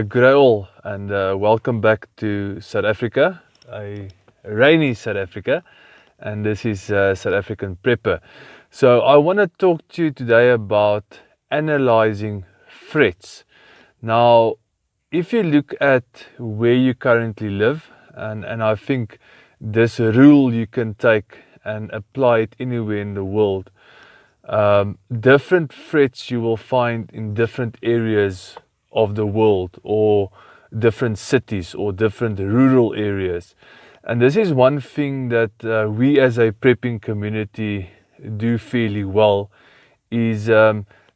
Good day all, and welcome back to South Africa, a rainy South Africa, and this is South African Prepper. So I want to talk to you today about analyzing threats. Now, if you look at where you currently live, and I think this rule you can take and apply it anywhere in the world, different threats you will find in different areas of the world, or different cities, or different rural areas. And this is one thing that we as a prepping community do fairly well, is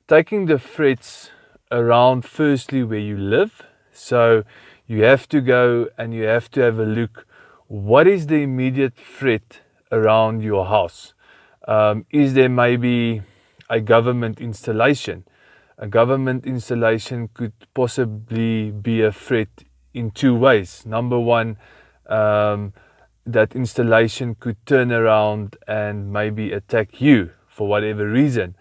taking the threats around firstly where you live. So you have to go and you have to have a look, what is the immediate threat around your house? Is there maybe a government installation? A government installation could possibly be a threat in two ways. Number one, that installation could turn around and maybe attack you for whatever reason.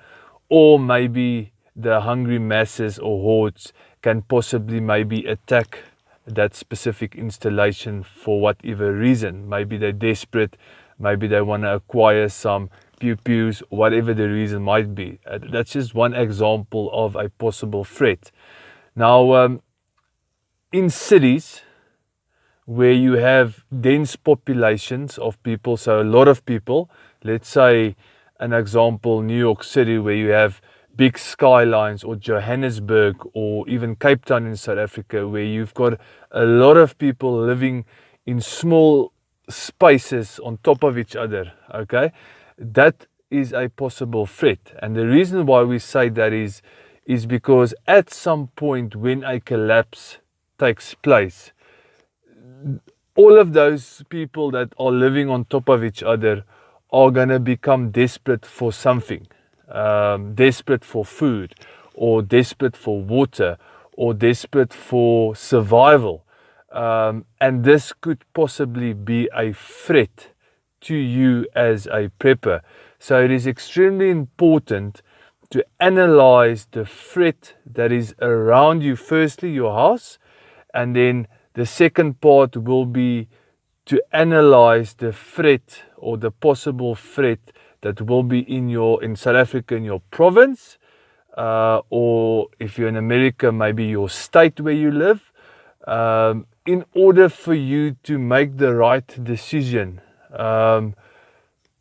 Or maybe the hungry masses or hordes can possibly maybe attack that specific installation for whatever reason. Maybe they're desperate, maybe they want to acquire some pew-pews, whatever the reason might be. That's just one example of a possible threat. Now, in cities where you have dense populations of people, so a lot of people, let's say an example, New York City, where you have big skylines, or Johannesburg, or even Cape Town in South Africa, where you've got a lot of people living in small spaces on top of each other, okay? That is a possible threat. And the reason why we say that is because at some point when a collapse takes place, all of those people that are living on top of each other are going to become desperate for something. Desperate for food, or desperate for water, or desperate for survival. And this could possibly be a threat to you as a prepper. So it is extremely important to analyze the threat that is around you. Firstly, your house, and then the second part will be to analyze the threat, or the possible threat that will be in South Africa, in your province, or if you're in America, maybe your state where you live, in order for you to make the right decision.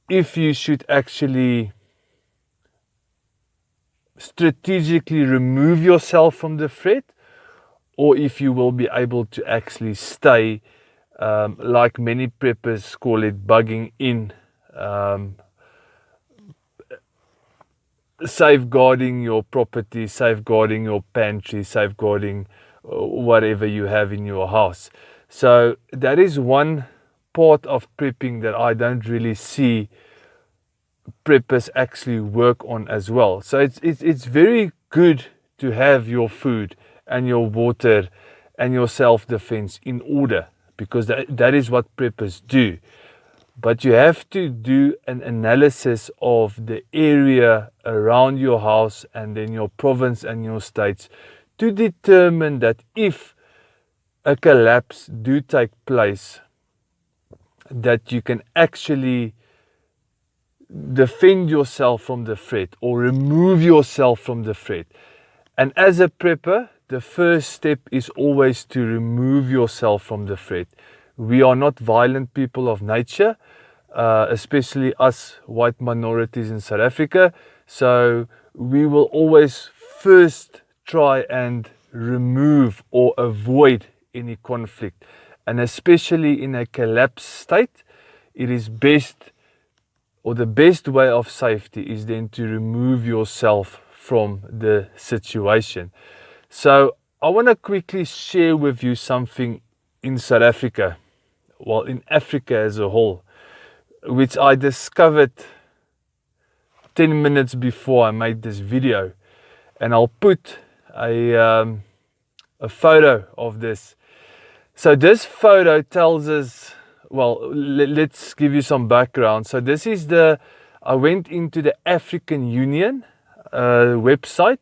If you should actually strategically remove yourself from the threat, or if you will be able to actually stay, like many preppers call it, bugging in, safeguarding your property, safeguarding your pantry, safeguarding whatever you have in your house. So that is one part of prepping that I don't really see preppers actually work on as well. So it's very good to have your food and your water and your self-defense in order, because that is what preppers do. But you have to do an analysis of the area around your house, and then your province and your states, to determine that if a collapse do take place, that you can actually defend yourself from the threat, or remove yourself from the threat. And as a prepper, the first step is always to remove yourself from the threat. We are not violent people of nature, especially us white minorities in South Africa. So we will always first try and remove or avoid any conflict. And especially in a collapsed state, it is best, or the best way of safety is then to remove yourself from the situation. So I want to quickly share with you something in South Africa, well, in Africa as a whole, which I discovered 10 minutes before I made this video. And I'll put a photo of this. So this photo tells us, well, let's give you some background. So this is I went into the African Union website,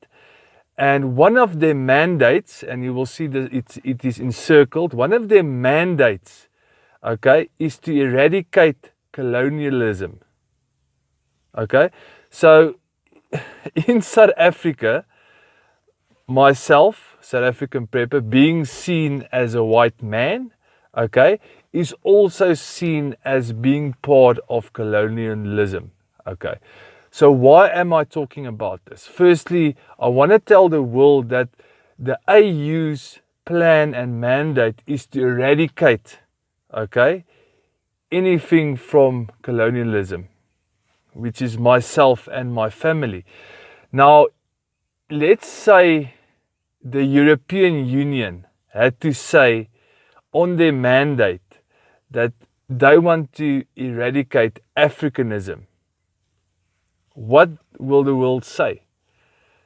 And one of their mandates, and you will see that it is encircled, one of their mandates, okay, is to eradicate colonialism. Okay, so in South Africa, myself, South African prepper, being seen as a white man, okay, is also seen as being part of colonialism. Okay, so why am I talking about this? Firstly, I want to tell the world that the AU's plan and mandate is to eradicate, okay, anything from colonialism, which is myself and my family. Now, let's say the European Union had to say on their mandate that they want to eradicate Africanism. What will the world say?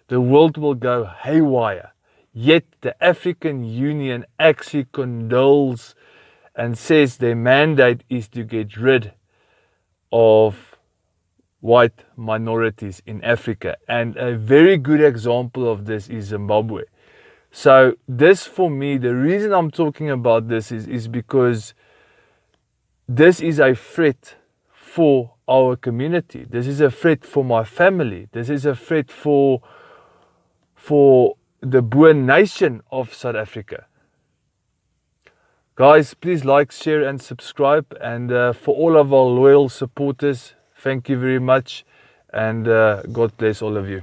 The world will go haywire. Yet the African Union actually condoles and says their mandate is to get rid of white minorities in Africa. And a very good example of this is Zimbabwe. So this, for me, the reason I'm talking about this is because this is a threat for our community. This is a threat for my family. This is a threat for the Boer nation of South Africa. Guys, please like, share and subscribe. And for all of our loyal supporters, thank you very much. And God bless all of you.